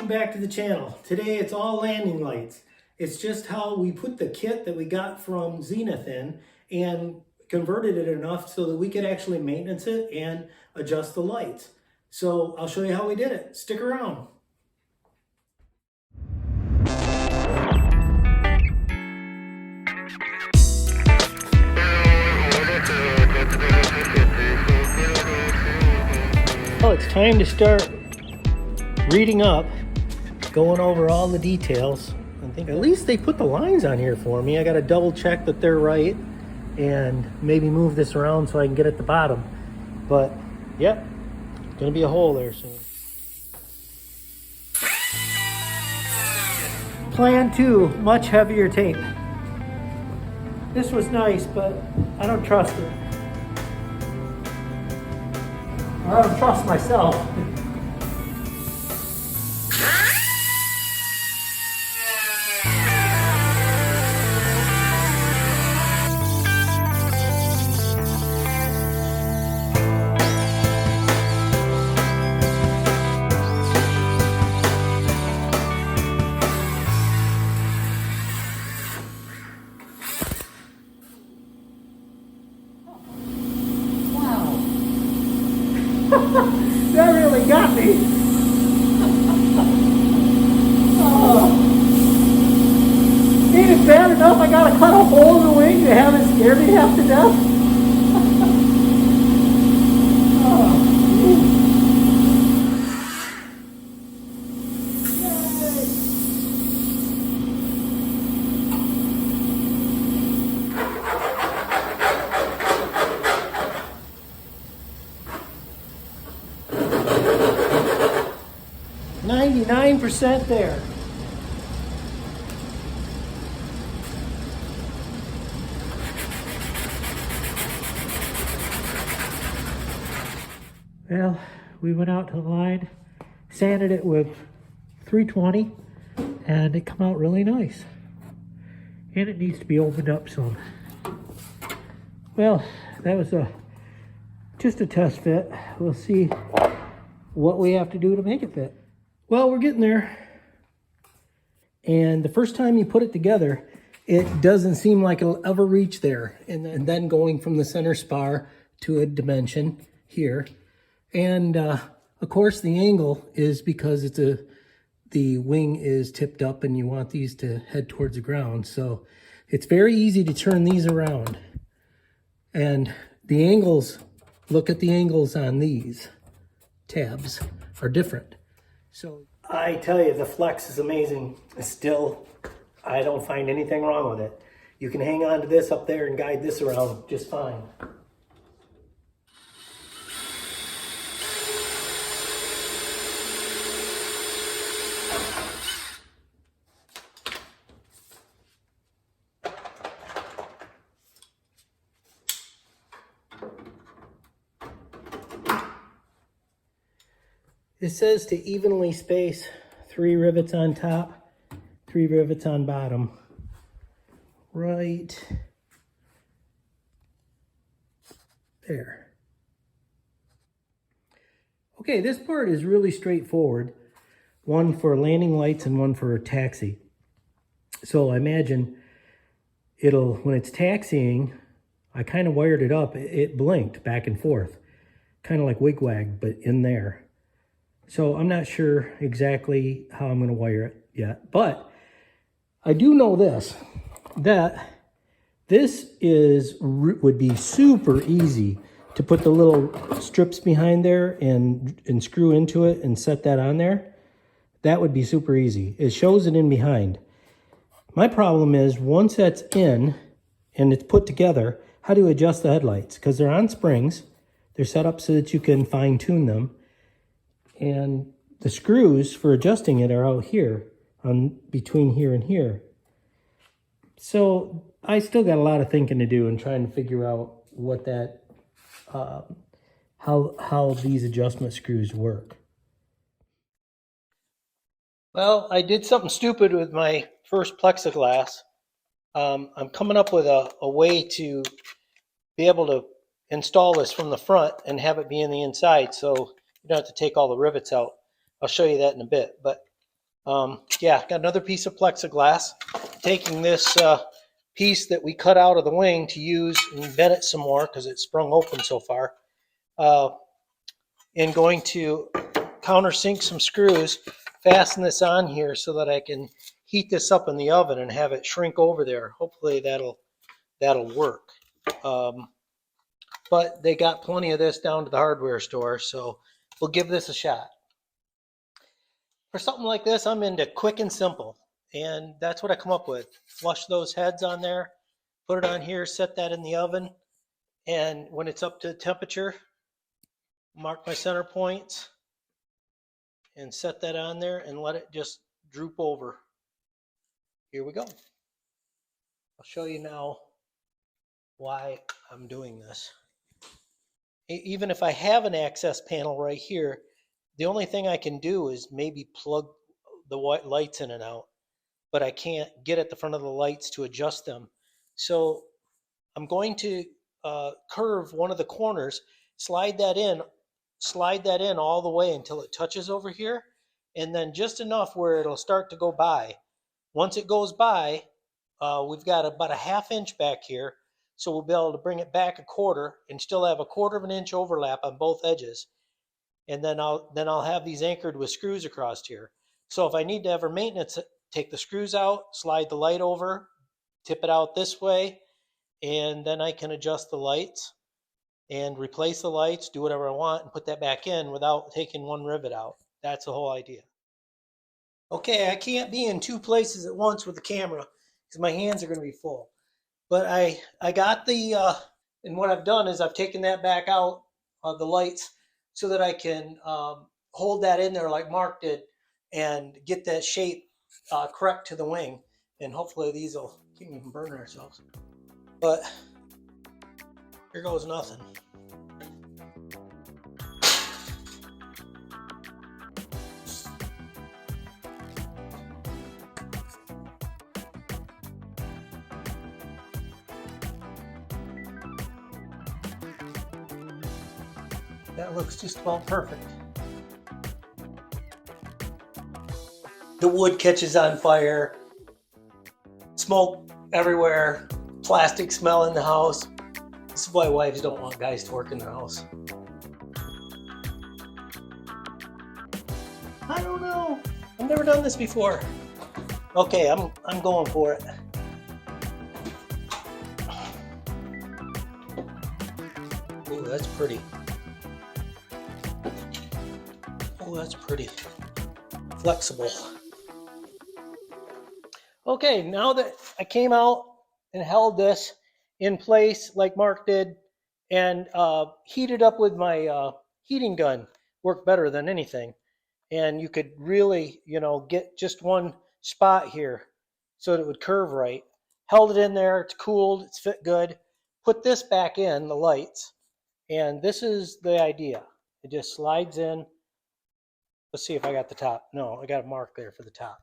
Welcome back to the channel. Today it's all landing lights. It's just how we put the kit that we got from Zenith in and converted it enough so that we could actually maintenance it and adjust the lights. So I'll show you how we did it. Stick around. Well, it's time to start reading up, going over all the details. I think at least they put the lines on here for me. I got to double check that they're right and maybe move this around so I can get at the bottom. But yep, gonna be a hole there soon. Plan 2, much heavier tape. This was nice, but I don't trust it. I don't trust myself. That really got me. Oh. Ain't it bad enough I gotta cut a hole in the wing to have it scare me half to death? Oh. 99% there. Well, we went out to the line, sanded it with 320, and it come out really nice. And it needs to be opened up some. Well, that was just a test fit. We'll see what we have to do to make it fit. Well, we're getting there. And the first time you put it together, it doesn't seem like it'll ever reach there. And then going from the center spar to a dimension here. And of course the angle is because the wing is tipped up and you want these to head towards the ground. So it's very easy to turn these around. And the angles, look at the angles on these tabs are different. So I tell you, the flex is amazing. Still, I don't find anything wrong with it. You can hang on to this up there and guide this around just fine. It says to evenly space 3 rivets on top, 3 rivets on bottom. Right there. Okay, this part is really straightforward. One for landing lights and one for a taxi. So I imagine when it's taxiing, I kind of wired it up. It blinked back and forth, kind of like wigwag, but in there. So I'm not sure exactly how I'm going to wire it yet, but I do know that this would be super easy to put the little strips behind there and screw into it and set that on there. That would be super easy. It shows it in behind. My problem is once that's in and it's put together, how do you adjust the headlights? Because they're on springs. They're set up so that you can fine tune them. And the screws for adjusting it are out here, between here and here. So I still got a lot of thinking to do and trying to figure out what that, how these adjustment screws work. Well, I did something stupid with my first plexiglass. I'm coming up with a way to be able to install this from the front and have it be in the inside, so you don't have to take all the rivets out. I'll show you that in a bit. But Yeah, got another piece of plexiglass. Taking this piece that we cut out of the wing to use and bend it some more because it's sprung open so far. And going to countersink some screws, fasten this on here so that I can heat this up in the oven and have it shrink over there. Hopefully that'll work. But they got plenty of this down to the hardware store, so we'll give this a shot. For something like this, I'm into quick and simple, and that's what I come up with. Flush those heads on there, put it on here, set that in the oven, and when it's up to temperature, mark my center points and set that on there and let it just droop over. Here we go. I'll show you now why I'm doing this. Even if I have an access panel right here, the only thing I can do is maybe plug the white lights in and out, but I can't get at the front of the lights to adjust them. So I'm going to curve one of the corners, slide that in all the way until it touches over here, and then just enough where it'll start to go by. Once it goes by, we've got about a ½ inch back here, so we'll be able to bring it back a quarter and still have a quarter of an inch overlap on both edges. And then I'll have these anchored with screws across here. So if I need to ever maintenance it, take the screws out, slide the light over, tip it out this way, and then I can adjust the lights and replace the lights, do whatever I want, and put that back in without taking one rivet out. That's the whole idea. Okay, I can't be in two places at once with the camera because my hands are going to be full. But I got the, and what I've done is I've taken that back out, the lights, so that I can hold that in there like Mark did and get that shape correct to the wing. And hopefully these will keep me from burning ourselves. But here goes nothing. That looks just about perfect. The wood catches on fire, smoke everywhere, plastic smell in the house. This is why wives don't want guys to work in the house. I don't know. I've never done this before. Okay, I'm going for it. Ooh, that's pretty. Oh, that's pretty flexible. Okay, now that I came out and held this in place like Mark did and heated up with my heating gun, worked better than anything. And you could really, get just one spot here so that it would curve right. Held it in there, it's cooled, it's fit good. Put this back in, the lights, and this is the idea. It just slides in. Let's see if I got the top. No, I got a mark there for the top.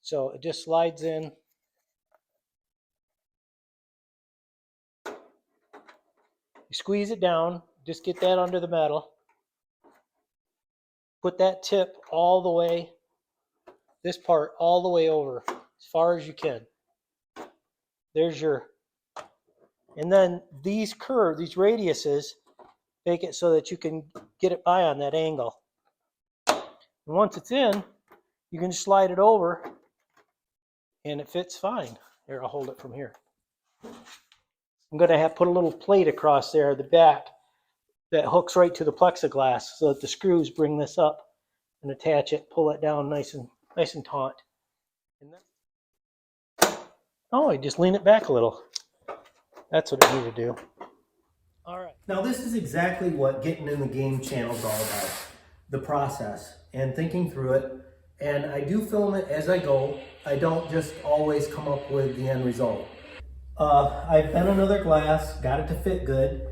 So it just slides in. You squeeze it down, just get that under the metal. Put that tip all the way, this part all the way over, as far as you can. There's your, and then these curves, these radiuses, make it so that you can get it by on that angle. And once it's in, you can just slide it over and it fits fine. Here, I'll hold it from here. I'm going to put a little plate across there at the back that hooks right to the plexiglass so that the screws bring this up and attach it, pull it down nice and taut. And then, I just lean it back a little. That's what it needed to do. All right. Now this is exactly what Getting in the Game channel is all about. The process and thinking through it. And I do film it as I go. I don't just always come up with the end result. I've bent another glass, got it to fit good.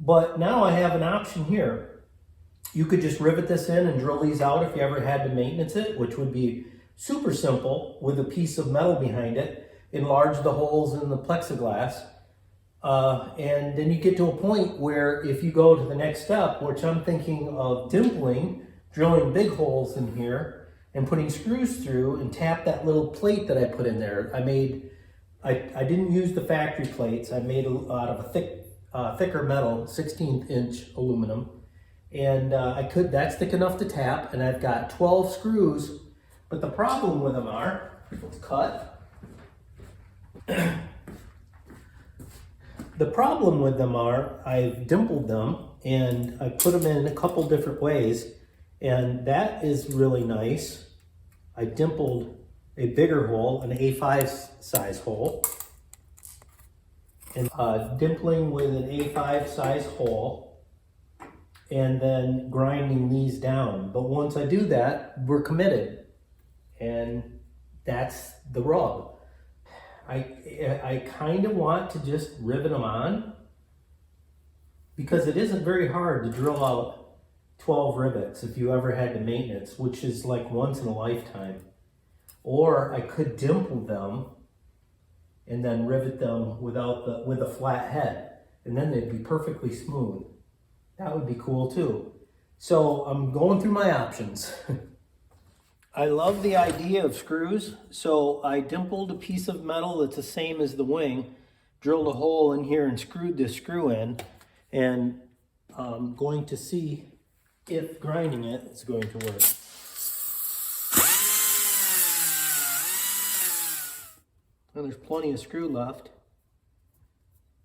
But now I have an option here. You could just rivet this in and drill these out if you ever had to maintenance it, which would be super simple with a piece of metal behind it. Enlarge the holes in the plexiglass. And then you get to a point where if you go to the next step, which I'm thinking of dimpling, drilling big holes in here, and putting screws through and tap that little plate that I put in there. I didn't use the factory plates. I made out of a thicker metal, 16th inch aluminum. And that's thick enough to tap, and I've got 12 screws. But the problem with them are, let's cut. The problem with them are, I've dimpled them and I put them in a couple different ways, and that is really nice. I dimpled a bigger hole, an A5 size hole, and dimpling with an A5 size hole, and then grinding these down. But once I do that, we're committed, and that's the rub. I kind of want to just rivet them on, because it isn't very hard to drill out 12 rivets if you ever had to maintenance, which is like once in a lifetime. Or I could dimple them and then rivet them with a flat head, and then they'd be perfectly smooth. That would be cool too. So I'm going through my options. I love the idea of screws, so I dimpled a piece of metal that's the same as the wing, drilled a hole in here and screwed this screw in, and I'm going to see if grinding it is going to work. And there's plenty of screw left.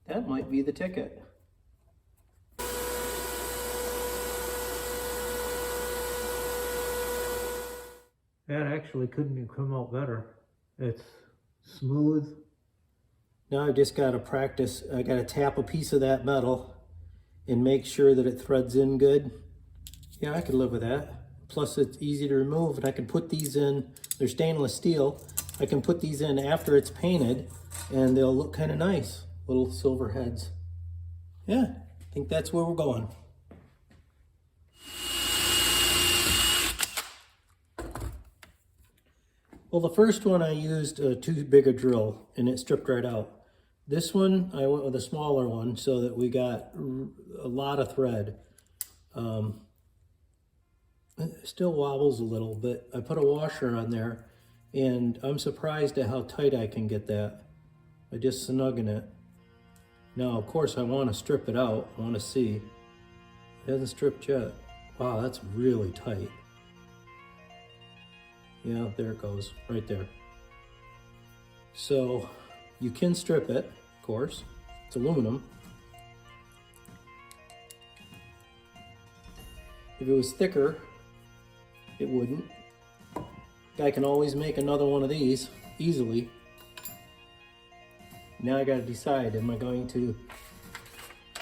That might be the ticket. That actually couldn't have come out better. It's smooth. Now I've just got to practice. I got to tap a piece of that metal and make sure that it threads in good. Yeah, I could live with that. Plus it's easy to remove, and I can put these in. They're stainless steel. I can put these in after it's painted, and they'll look kind of nice. Little silver heads. Yeah, I think that's where we're going. Well, the first one I used too big a drill, and it stripped right out. This one, I went with a smaller one so that we got a lot of thread. It still wobbles a little, but I put a washer on there, and I'm surprised at how tight I can get that. I just snugging it. Now, of course, I want to strip it out. I want to see. It hasn't stripped yet. Wow, that's really tight. Yeah, there it goes, right there. So you can strip it, of course. It's aluminum. If it was thicker, it wouldn't. I can always make another one of these easily. Now I gotta decide, am I going to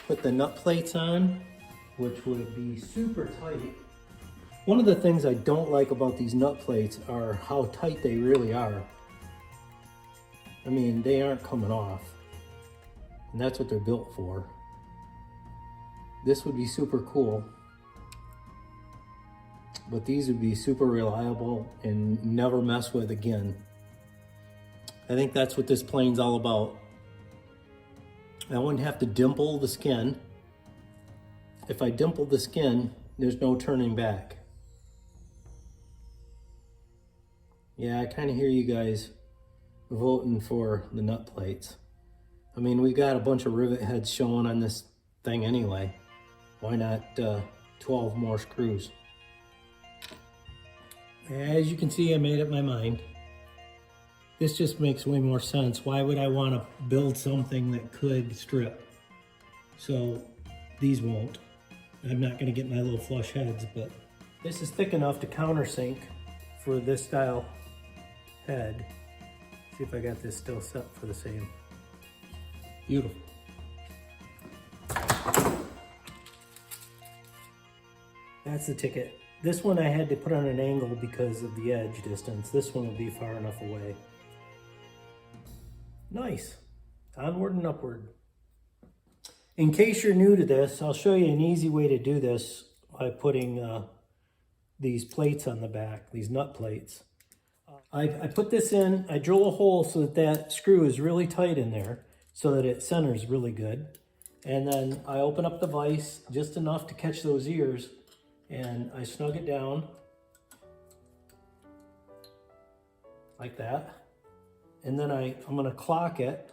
put the nut plates on, which would be super tight. One of the things I don't like about these nut plates are how tight they really are. I mean, they aren't coming off, and that's what they're built for. This would be super cool, but these would be super reliable and never mess with again. I think that's what this plane's all about. I wouldn't have to dimple the skin. If I dimple the skin, there's no turning back. Yeah, I kind of hear you guys voting for the nut plates. I mean, we've got a bunch of rivet heads showing on this thing anyway. Why not 12 more screws? As you can see, I made up my mind. This just makes way more sense. Why would I want to build something that could strip? So these won't. I'm not going to get my little flush heads, but this is thick enough to countersink for this style head. See if I got this still set for the same. Beautiful. That's the ticket. This one I had to put on an angle because of the edge distance. This one will be far enough away. Nice. Onward and upward. In case you're new to this, I'll show you an easy way to do this by putting these plates on the back, these nut plates. I put this in, I drill a hole so that that screw is really tight in there so that it centers really good. And then I open up the vise just enough to catch those ears, and I snug it down. like that. And then I'm gonna clock it.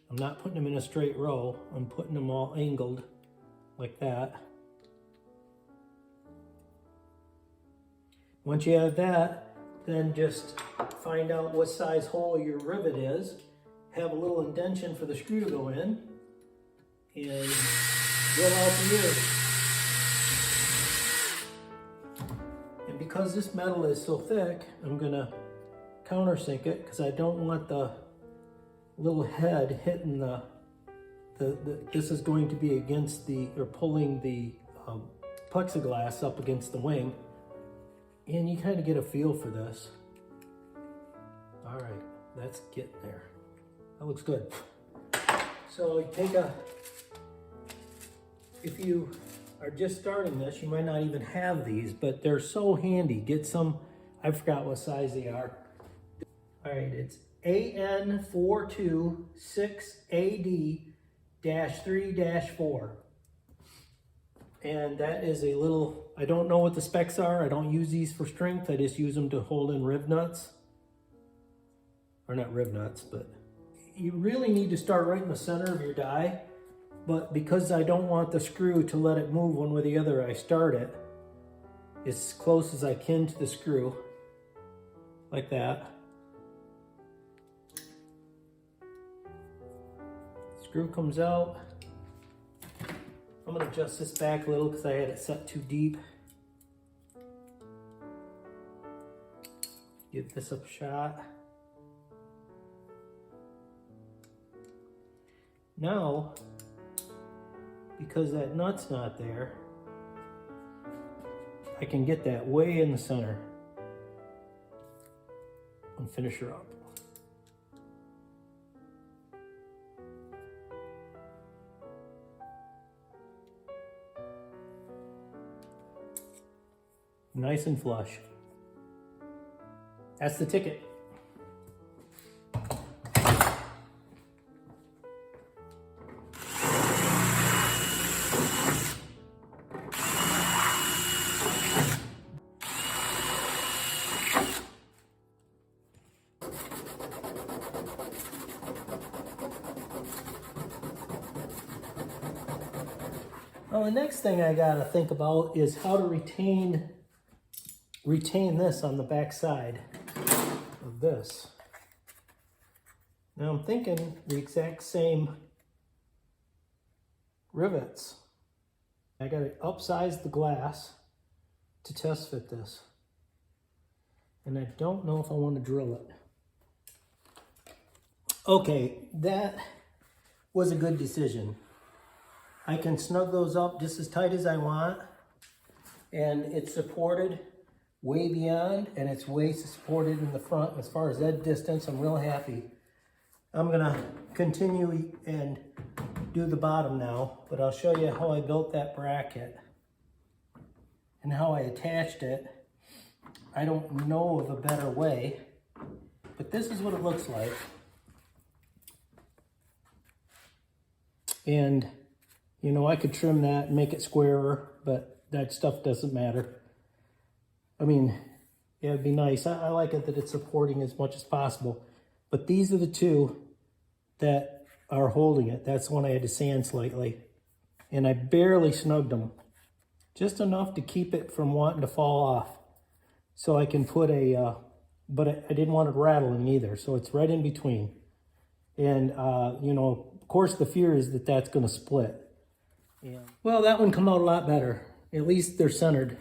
I'm not putting them in a straight row. I'm putting them all angled like that. Once you have that, then just find out what size hole your rivet is. Have a little indentation for the screw to go in, and drill out the ear. And because this metal is so thick, I'm gonna countersink it because I don't want the little head hitting this is going to be against pulling the plexiglass up against the wing. And you kind of get a feel for this. All right, that's getting there. That looks good. So you take if you are just starting this, you might not even have these, but they're so handy. Get some, I forgot what size they are. All right, it's AN426AD-3-4. And that is a little, I don't know what the specs are. I don't use these for strength. I just use them to hold in rib nuts. Or not rib nuts, but you really need to start right in the center of your die. But because I don't want the screw to let it move one way or the other, I start it as close as I can to the screw, like that. Screw comes out. I'm going to adjust this back a little because I had it set too deep. Give this a shot. Now, because that nut's not there, I can get that way in the center and finish her up. Nice and flush. That's the ticket. Well, the next thing I gotta think about is how to retain this on the back side of this. Now I'm thinking the exact same rivets. I gotta upsize the glass to test fit this. And I don't know if I want to drill it. Okay, that was a good decision. I can snug those up just as tight as I want, and it's supported way beyond, and it's way supported in the front. As far as that distance, I'm real happy. I'm gonna continue and do the bottom now, but I'll show you how I built that bracket and how I attached it. I don't know of a better way, but this is what it looks like. And you know, I could trim that and make it squarer, but that stuff doesn't matter. I mean, yeah, it'd be nice. I like it that it's supporting as much as possible. But these are the two that are holding it. That's the one I had to sand slightly. And I barely snugged them. Just enough to keep it from wanting to fall off. So I can put but I didn't want it rattling either. So it's right in between. And, you know, of course the fear is that that's going to split. Yeah. Well, that one come out a lot better. At least they're centered.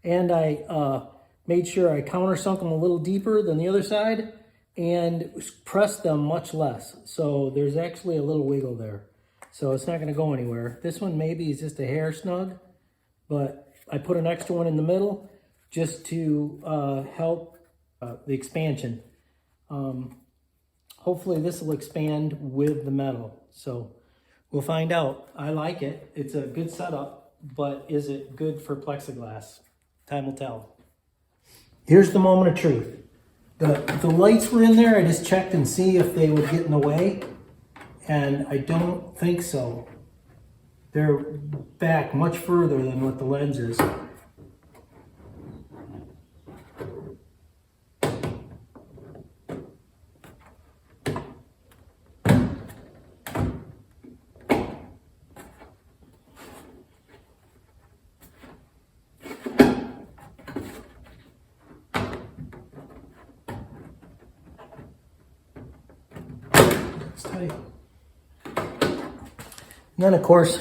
And I made sure I countersunk them a little deeper than the other side and pressed them much less. So there's actually a little wiggle there. So it's not going to go anywhere. This one maybe is just a hair snug, but I put an extra one in the middle just to help the expansion. Hopefully this will expand with the metal. So we'll find out. I like it. It's a good setup, but is it good for plexiglass? Time will tell. Here's the moment of truth. The lights were in there. I just checked and see if they would get in the way. And I don't think so. They're back much further than what the lens is. way. And then of course,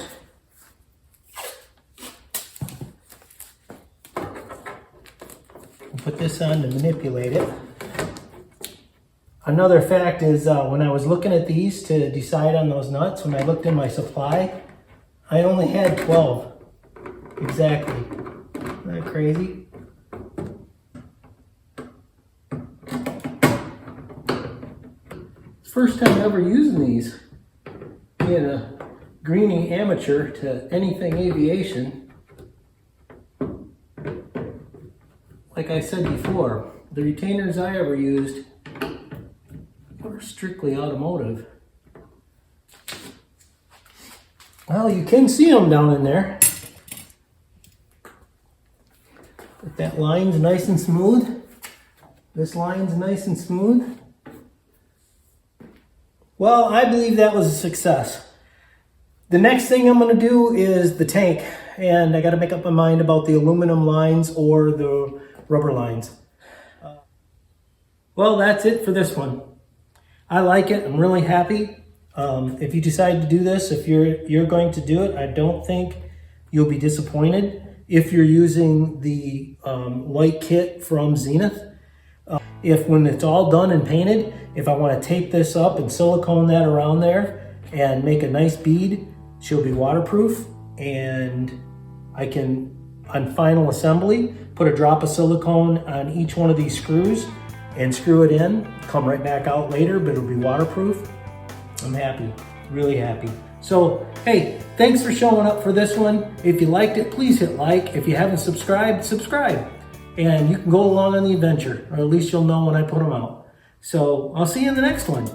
we'll put this on to manipulate it. Another fact is when I was looking at these to decide on those nuts, when I looked in my supply, I only had 12. Exactly. Isn't that crazy? First time ever using these. Being a greening amateur to anything aviation. Like I said before, the retainers I ever used were strictly automotive. Well, you can see them down in there. But that line's nice and smooth. This line's nice and smooth. Well, I believe that was a success. The next thing I'm going to do is the tank. And I got to make up my mind about the aluminum lines or the rubber lines. Well, that's it for this one. I like it. I'm really happy. If you decide to do this, if you're going to do it, I don't think you'll be disappointed. If you're using the white kit from Zenith, if when it's all done and painted, if I want to tape this up and silicone that around there and make a nice bead, she'll be waterproof, and I can, on final assembly, put a drop of silicone on each one of these screws and screw it in, come right back out later, but it'll be waterproof. I'm happy, really happy. So, hey, thanks for showing up for this one. If you liked it, please hit like. If you haven't subscribed, subscribe. And you can go along on the adventure, or at least you'll know when I put them out. So, I'll see you in the next one.